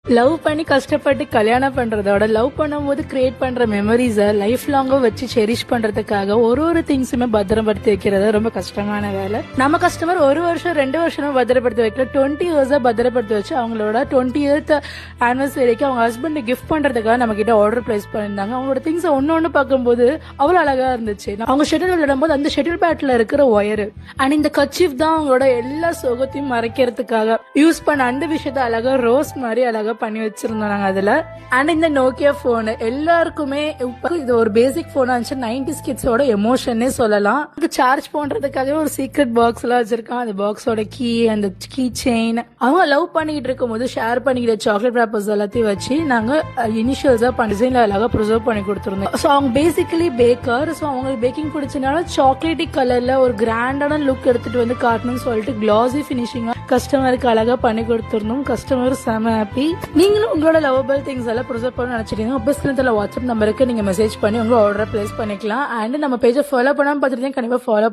Love பண்ணி கஷ்டப்பட்டு கல்யாணம் பண்றதோட லவ் பண்ணும்போது கிரியேட் பண்ற மெமரிஸை லைஃப் லாங்கா வச்சு செரிஷ் பண்றதுக்காக ஒரு திங்ஸுமே பத்திரப்படுத்தி வைக்கிறது ரொம்ப கஷ்டமான வேலை. நம்ம கஸ்டமர் 1 வருஷம் 2 வருஷமா பத்திரப்படுத்தி வைக்கல, 20 இயர்ஸா பத்திரப்படுத்தி வச்சு அவங்களோட 20th ஆனிவர்சரிக்கு அவங்க ஹஸ்பண்ட் கிஃப்ட் பண்றதுக்காக நம்ம கிட்ட ஆர்டர் பிளேஸ் பண்ணிருந்தாங்க. அவங்களோட திங்ஸ் ஒன்னு பார்க்கும்போது அவ்வளவு அழகா இருந்துச்சு. அவங்க ஷெட்யூல் விளையாடும்போது அந்த ஷெட்யூல் பேட்ல இருக்கிற ஒயர் அண்ட் இந்த கர்ச்சீஃப் தான் அவங்களோட எல்லா சோகத்தையும் மறைக்கிறதுக்காக யூஸ் பண்ண அந்த விஷயத்த அழகா ரோஸ் மாதிரி அழகா பண்ணி வச்சிருந்தோம் நாங்க அதுல. அண்ட் இந்த நோக்கியா போன் எல்லாருக்குமே இது ஒரு பேசிக் போனா இருந்துச்சு. 90s கிட்ஸோட எமோஷனே சொல்லலாம். சார்ஜ் பண்றதுக்காக ஒரு சீக்ரெட் பாக்ஸ் எல்லாம் வச்சிருக்கான். அந்த பாக்ஸோட கீ, அந்த கீ செயின், அவங்க லவ் பண்ணிட்டு இருக்கும் போது ஷேர் பண்ணிக்கிற சாக்லேட் ரேப்பர்ஸ் எல்லாத்தையும் வச்சு நாங்க இனிஷியல்ஸா டிசைன்ல அழகா ப்ரிசர்வ் பண்ணி கொடுத்துருந்தோம். ஸோ அவங்க பேசிக்கலி பேக்கர். ஸோ அவங்களுக்கு பேக்கிங் பிடிச்சனால சாக்லேட்டி கலர்ல ஒரு கிராண்டான லுக் எடுத்துட்டு வந்து காட்டணும்னு சொல்லிட்டு கிளாசி பினிஷிங்கா கஸ்டமருக்கு அழகா பண்ணி கொடுத்துருந்தோம். கஸ்டமர் செம ஹாப்பி. நீங்களும் உங்களோட லவபிள் திங்ஸ் எல்லாம் ப்ரிசர்வ் பண்ண நினைச்சிட்டீங்க அப்படியே வாட்ஸ்அப் நம்பருக்கு நீங்க மெசேஜ் பண்ணி உங்க ஆர்டரை பிளேஸ் பண்ணிக்கலாம். அண்ட் நம்ம பேஜை ஃபாலோ பண்ணாம பார்த்துட்டு கண்டிப்பா ஃபாலோ